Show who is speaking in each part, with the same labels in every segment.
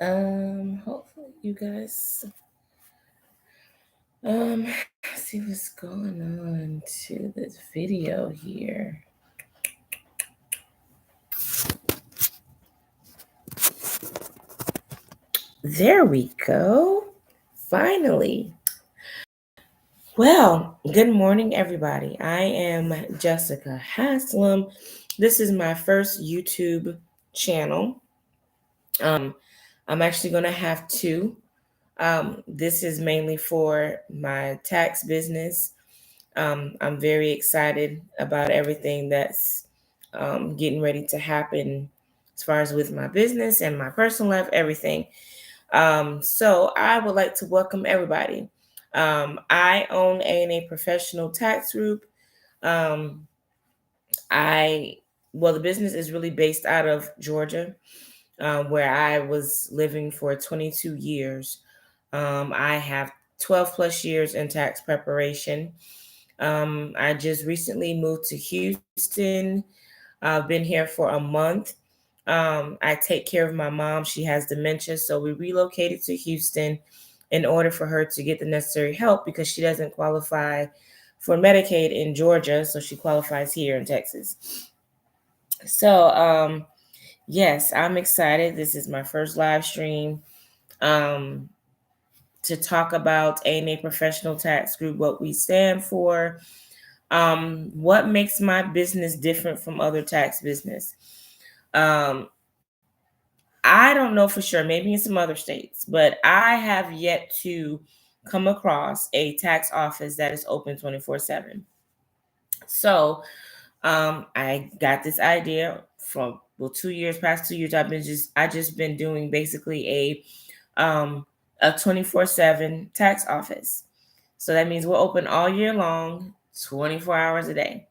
Speaker 1: Hopefully you guys see what's going on to this video here. There we go. Finally. Well, good morning, everybody. I am Jessica Haslam. This is my first YouTube channel. I'm actually going to have two. This is mainly for my tax business. I'm very excited about everything that's getting ready to happen as far as with my business and my personal life, everything. So I would like to welcome everybody. I own A&A Professional Tax Group. Um, the business is really based out of Georgia, where I was living for 22 years. I have 12 plus years in tax preparation. I just recently moved to Houston. I've been here for a month. I take care of my mom. She has dementia, so we relocated to Houston in order for her to get the necessary help because she doesn't qualify for Medicaid in Georgia, so she qualifies here in Texas. So, yes, I'm excited. This is my first live stream um, to talk about A&A Professional Tax Group, what we stand for, what makes my business different from other tax business. Um, I don't know for sure, maybe in some other states, but I have yet to come across a tax office that is open 24/7. So I got this idea from past 2 years. I just been doing basically a 24/7 tax office. So that means we're open all year long, 24 hours a day.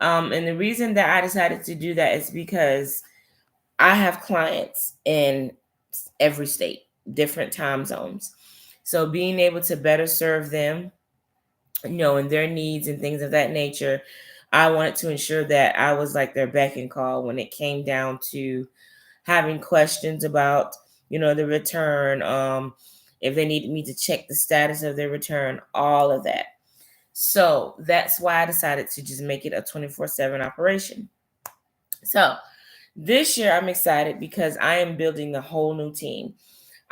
Speaker 1: And the reason that I decided to do that is because I have clients in every state, different time zones. So being able to better serve them, and their needs and things of that nature, I wanted to ensure that I was like their beck and call when it came down to having questions about, the return, if they needed me to check the status of their return, all of that. So that's why I decided to just make it a 24/7 operation. So this year I'm excited because I am building a whole new team.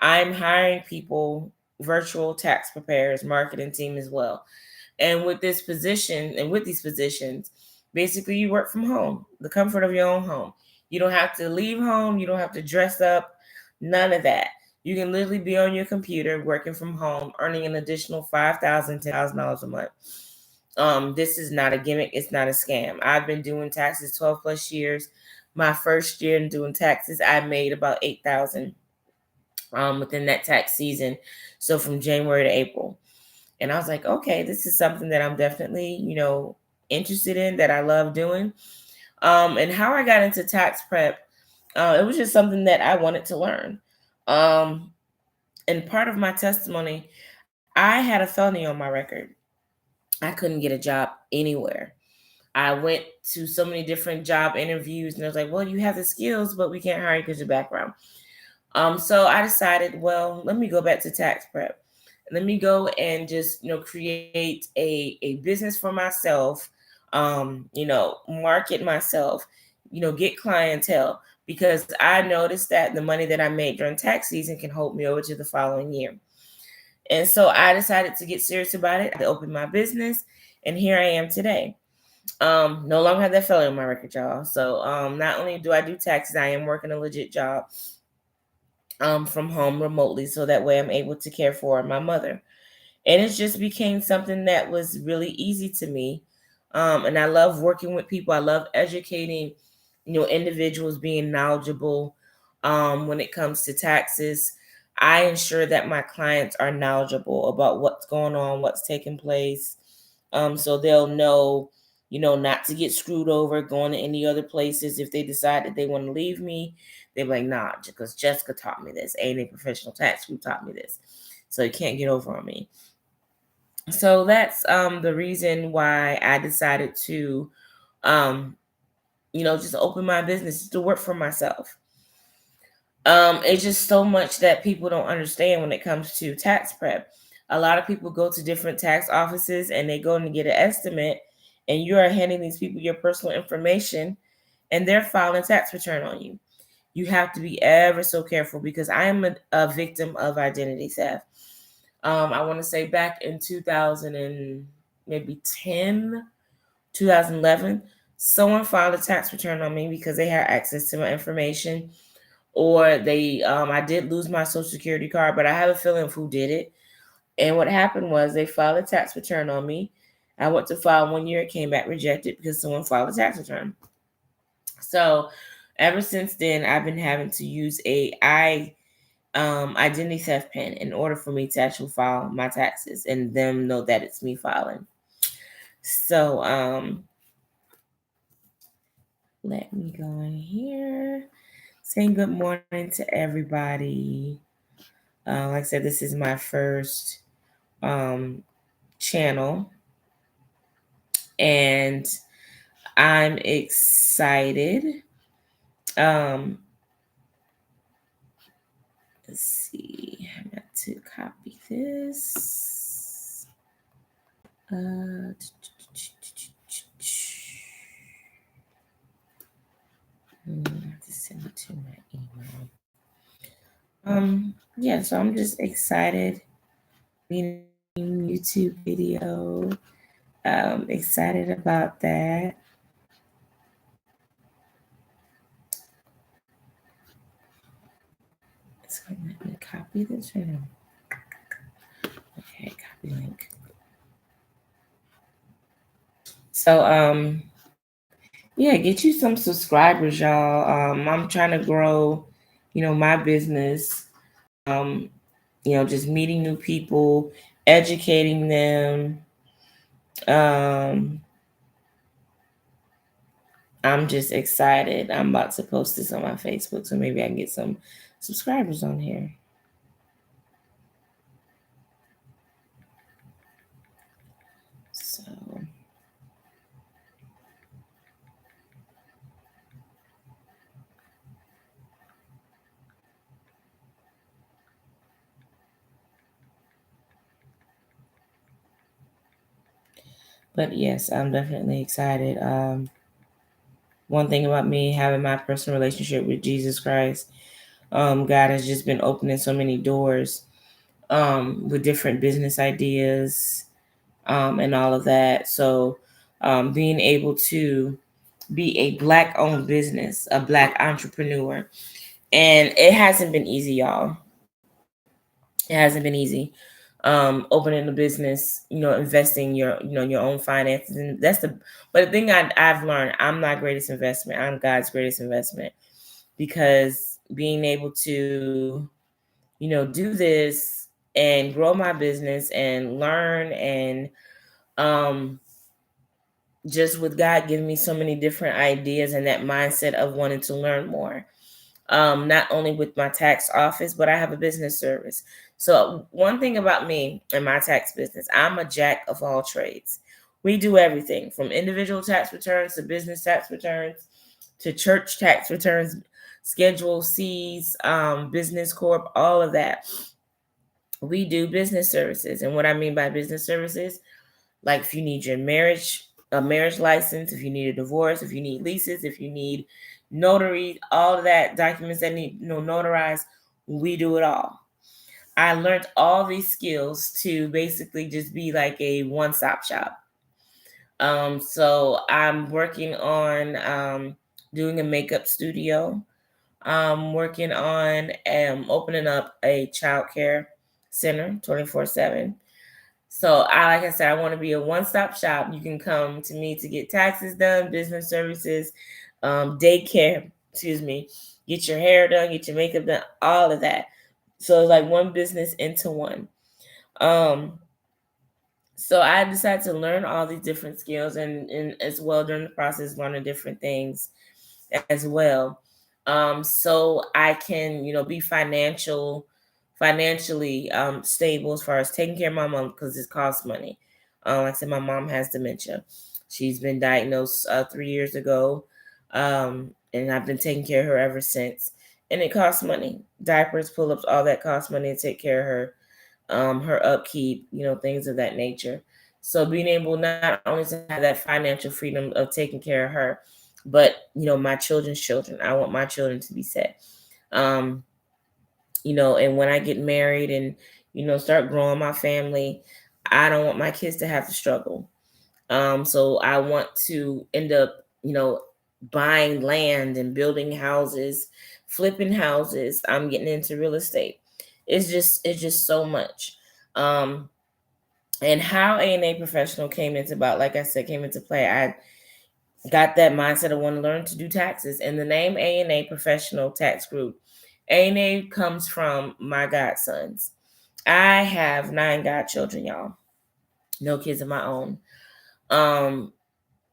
Speaker 1: I'm hiring people, virtual tax preparers, marketing team as well. And with this position and with these positions, basically you work from home, the comfort of your own home. You don't have to leave home, you don't have to dress up, none of that. You can literally be on your computer working from home, earning an additional $5,000, $10,000 a month. This is not a gimmick, it's not a scam. I've been doing taxes 12 plus years. My first year in doing taxes, I made about 8,000 within that tax season. So from January to April. And I was like, okay, this is something that I'm definitely, interested in, that I love doing. And how I got into tax prep, it was just something that I wanted to learn. Um, and part of my testimony, I had a felony on my record. I couldn't get a job anywhere. I went to so many different job interviews, and I was like, well, you have the skills, but we can't hire you because of your background. So I decided, well, let me go back to tax prep. Let me go and just, create a business for myself, market myself, get clientele, because I noticed that the money that I made during tax season can hold me over to the following year. And so I decided to get serious about it. I opened my business, and here I am today. No longer have that felony on my record, y'all. So not only do I do taxes, I am working a legit job from home remotely, so that way I'm able to care for my mother. And it just became something that was really easy to me. And I love working with people. I love educating, individuals, being knowledgeable when it comes to taxes. I ensure that my clients are knowledgeable about what's going on, what's taking place, so they'll know, not to get screwed over going to any other places. If they decide that they want to leave me, they're like, nah, because Jessica taught me this. A&A Professional Tax Group taught me this. So you can't get over on me. So that's the reason why I decided to, just open my business to work for myself. It's just so much that people don't understand when it comes to tax prep. A lot of people go to different tax offices and they go and get an estimate, and you are handing these people your personal information, and they're filing a tax return on you. You have to be ever so careful because I am a victim of identity theft. I want to say back in 2000 and maybe 10, 2011, someone filed a tax return on me because they had access to my information, or they I did lose my social security card, but I have a feeling of who did it. And what happened was they filed a tax return on me. I went to file 1 year, it came back rejected because someone filed a tax return. So ever since then, I've been having to use a identity theft pin in order for me to actually file my taxes and them know that it's me filing. So let me go in here. Saying good morning to everybody. Like I said, this is my first channel, and I'm excited. Um, let's see. I got to copy this. To send it to my email. Yeah, so I'm just excited. Being YouTube video. Excited about that. So let me copy this right now. Okay, copy link. So yeah, get you some subscribers, y'all. I'm trying to grow, my business. Um, just meeting new people, educating them. Um, I'm just excited. I'm about to post this on my Facebook, so maybe I can get some subscribers on here. So but yes, I'm definitely excited. One thing about me having my personal relationship with Jesus Christ, God has just been opening so many doors with different business ideas and all of that. So being able to be a Black owned business, a Black entrepreneur, and it hasn't been easy, y'all. It hasn't been easy. Opening a business, investing your own finances, and that's the. But the thing I've learned, I'm not greatest investment. I'm God's greatest investment, because being able to, do this and grow my business and learn, and um, just with God giving me so many different ideas and that mindset of wanting to learn more. Not only with my tax office, but I have a business service. So one thing about me and my tax business, I'm a jack of all trades. We do everything from individual tax returns to business tax returns to church tax returns, Schedule C's, business corp, all of that. We do business services. And what I mean by business services, like if you need a marriage license, if you need a divorce, if you need leases, if you need notary, all of that documents that need notarized, we do it all. I learned all these skills to basically just be like a one-stop shop. So I'm working on doing a makeup studio. I'm working on opening up a childcare center 24/7. So like I said, I want to be a one-stop shop. You can come to me to get taxes done, business services, daycare, get your hair done, get your makeup done, all of that. So it's like one business into one. Um, so I decided to learn all these different skills, and as well during the process, learning different things as well. So I can, be financially stable as far as taking care of my mom, because it costs money. Like I said, my mom has dementia. She's been diagnosed 3 years ago, and I've been taking care of her ever since. and it costs money. Diapers, pull-ups, all that costs money to take care of her upkeep, things of that nature. So being able not only to have that financial freedom of taking care of her, but my children's children. I want my children to be set. Um, and when I get married and start growing my family, I don't want my kids to have to struggle. So I want to end up, buying land and building houses, flipping houses. I'm getting into real estate. It's just so much. Um, and how A&A professional came into about, like I said, came into play. I got that mindset of wanting to learn to do taxes, and the name A&A Professional Tax Group. A&A comes from my godsons. I have 9 godchildren, y'all. No kids of my own. Um,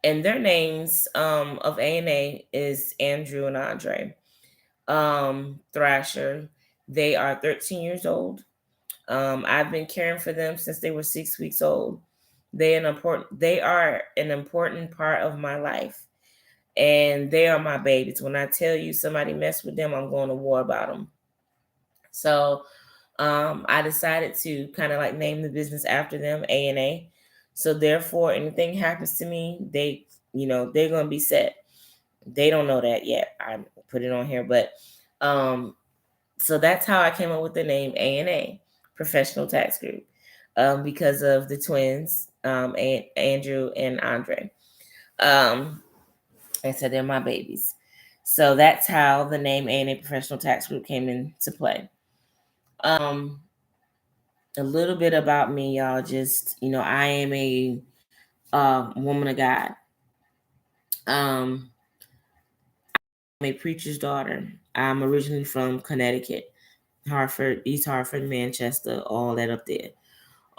Speaker 1: and their names of A&A is Andrew and Andre. Thrasher. They are 13 years old. I've been caring for them since they were 6 weeks old. They are an important part of my life, and they are my babies. When I tell you somebody messed with them, I'm going to war about them. So I decided to kind of like name the business after them, A&A. So therefore, anything happens to me, they're gonna be set. They don't know that yet. I put it on here, but so that's how I came up with the name A&A, Professional Tax Group, because of the twins, Andrew and Andre. I said they're my babies. So that's how the name A&A Professional Tax Group came into play. A little bit about me, y'all. Just I am a woman of God. I'm a preacher's daughter. I'm originally from Connecticut, Hartford, East Hartford, Manchester, all that up there.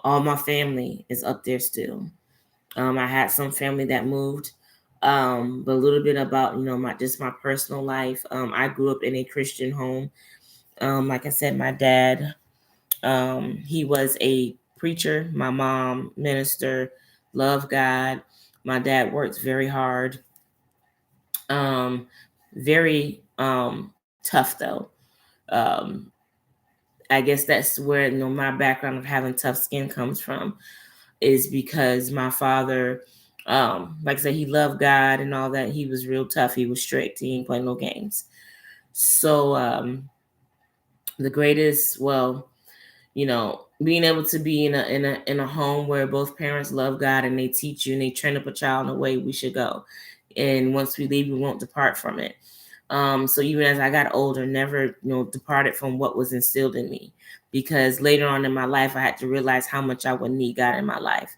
Speaker 1: All my family is up there still. I had some family that moved. But a little bit about my personal life. I grew up in a Christian home. Like I said, my dad, he was a preacher. My mom, minister, loved God. My dad worked very hard. Um, very tough though. Um, I guess that's where my background of having tough skin comes from, is because my father, like I said, he loved God and all that. He was real tough. He was strict. He ain't play no games. So the greatest, well, being able to be in a home where both parents love God and they teach you and they train up a child in the way we should go. And once we leave, we won't depart from it. So even as I got older, never, departed from what was instilled in me, because later on in my life, I had to realize how much I would need God in my life.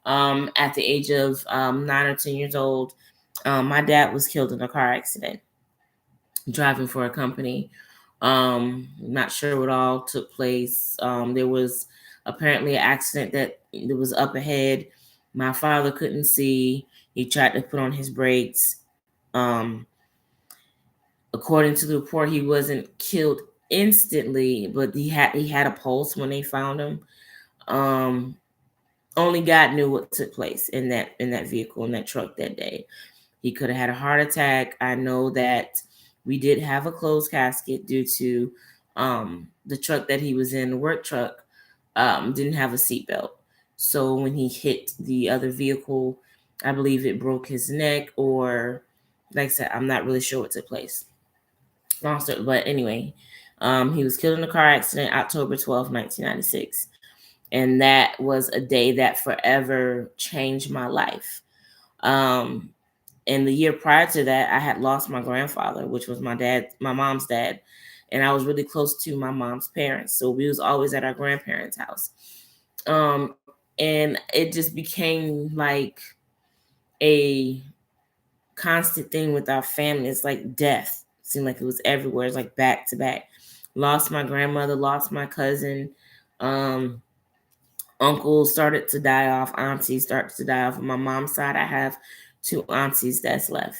Speaker 1: At the age of 9 or 10 years old, my dad was killed in a car accident driving for a company. Not sure what all took place. There was apparently an accident that was up ahead. My father couldn't see. He tried to put on his brakes. According to the report, he wasn't killed instantly, but he had a pulse when they found him. Um, Only God knew what took place in that vehicle, in that truck that day. He could have had a heart attack. I know that we did have a closed casket due to the truck that he was in, the work truck, didn't have a seatbelt. So when he hit the other vehicle, I believe it broke his neck, or like I said, I'm not really sure what took place. But anyway, he was killed in a car accident October 12th, 1996. And that was a day that forever changed my life. Um, and the year prior to that, I had lost my grandfather, which was my mom's dad. And I was really close to my mom's parents. So we was always at our grandparents' house. And it just became like a constant thing with our family. It's like death. It seemed like it was everywhere. It's like back to back. Lost my grandmother, lost my cousin. Uncles started to die off. Aunties started to die off. On my mom's side, I have 2 aunties that's left.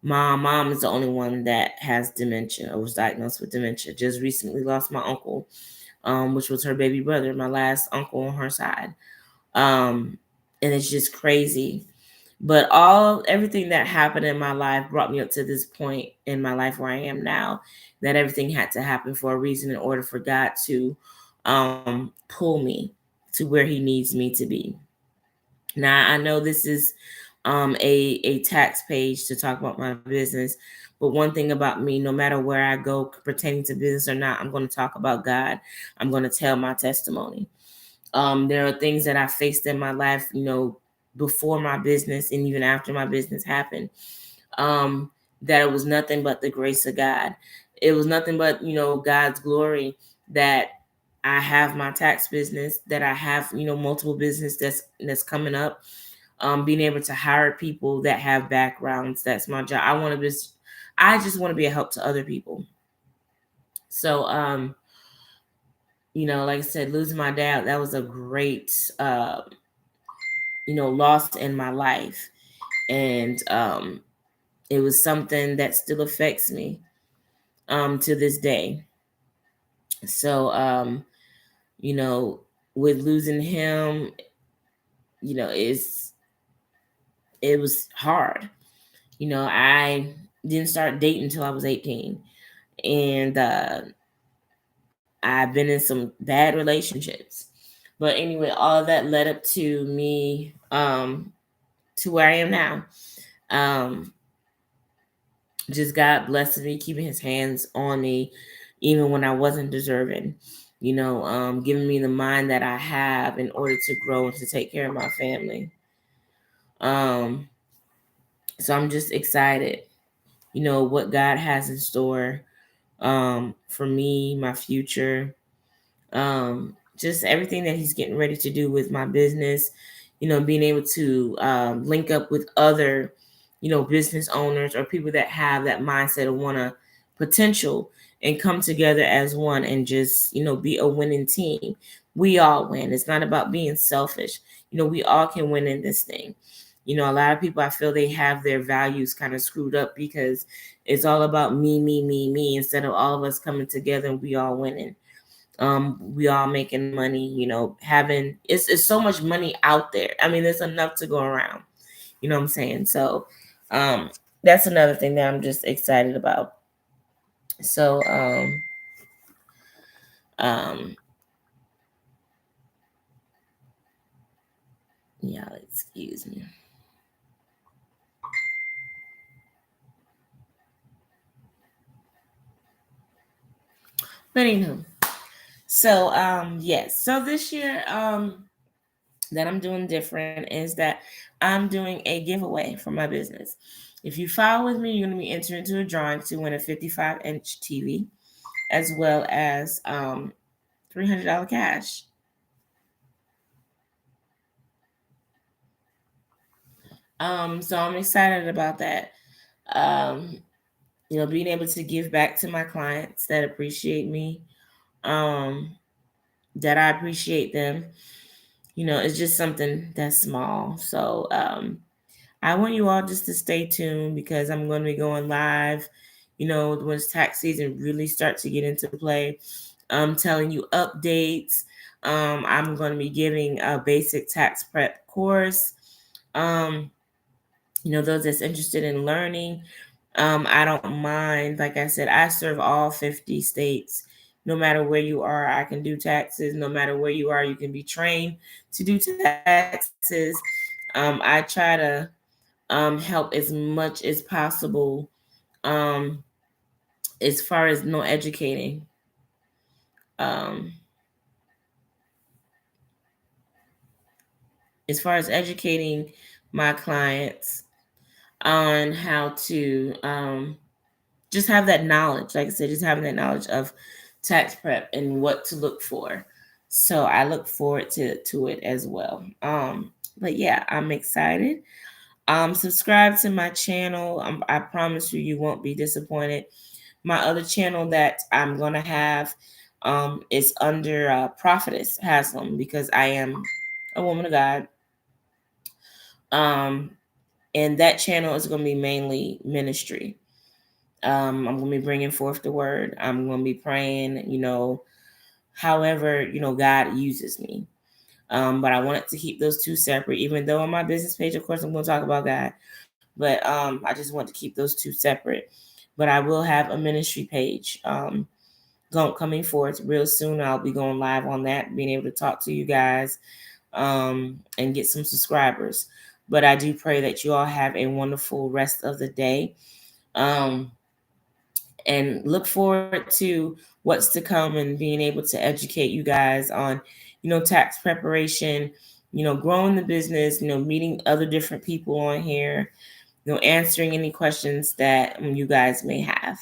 Speaker 1: My mom is the only one that has dementia, or was diagnosed with dementia. Just recently lost my uncle, which was her baby brother, my last uncle on her side. And it's just crazy But everything that happened in my life brought me up to this point in my life where I am now, that everything had to happen for a reason in order for God to pull me to where he needs me to be. Now I know this is a tax page to talk about my business, but one thing about me, no matter where I go pertaining to business or not, I'm going to talk about God. I'm going to tell my testimony. There are things that I faced in my life, before my business and even after my business happened, that it was nothing but the grace of God. It was nothing but, God's glory that I have my tax business, that I have, multiple business that's coming up. Being able to hire people that have backgrounds, that's my job. I just want to be a help to other people. So, like I said, losing my dad, that was a great, loss in my life. And it was something that still affects me to this day. So, you know, with losing him, you know, it was hard. I didn't start dating until I was 18. And I've been in some bad relationships. But anyway, all of that led up to me to where I am now. Um, just God blessed me, keeping his hands on me, even when I wasn't deserving, giving me the mind that I have in order to grow and to take care of my family. Um, so I'm just excited, what God has in store for me, my future, just everything that he's getting ready to do with my business, being able to link up with other, business owners or people that have that mindset of want to potential and come together as one and just, be a winning team. We all win. It's not about being selfish. We all can win in this thing. A lot of people, I feel they have their values kind of screwed up because it's all about me, me, me, me, instead of all of us coming together and we all winning. We all making money, having it's so much money out there. I mean, there's enough to go around. You know what I'm saying? So that's another thing that I'm just excited about. So um yeah, excuse me. But anywho, so yes. So this year that I'm doing different is that I'm doing a giveaway for my business. If you file with me, you're going to be entered into a drawing to win a 55-inch TV as well as $300 cash. So I'm excited about that. Um, being able to give back to my clients that appreciate me, um, that I appreciate them. It's just something that's small. So I want you all just to stay tuned because I'm going to be going live, when tax season really starts to get into play. I'm telling you updates. I'm going to be giving a basic tax prep course. Those that's interested in learning, I don't mind. Like I said, I serve all 50 states. No matter where you are, I can do taxes. No matter where you are, you can be trained to do taxes. I try to help as much as possible um, as far as educating. Um, as far as educating my clients on how to just have that knowledge. Like I said, just having that knowledge of tax prep and what to look for. So I look forward to it as well. But yeah, I'm excited. Subscribe to my channel. I promise you, you won't be disappointed. My other channel that I'm gonna have is under Prophetess Haslam because I am a woman of God. Um, and that channel is gonna be mainly ministry. I'm going to be bringing forth the word. I'm going to be praying, however, God uses me. But I wanted to keep those two separate, even though on my business page, of course, I'm going to talk about God. But I just want to keep those two separate. But I will have a ministry page coming forth real soon. I'll be going live on that, being able to talk to you guys and get some subscribers. But I do pray that you all have a wonderful rest of the day. And look forward to what's to come and being able to educate you guys on, tax preparation, growing the business, meeting other different people on here, answering any questions that you guys may have.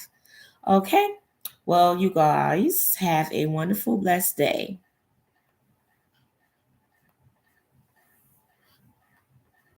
Speaker 1: Okay. Well, you guys have a wonderful, blessed day.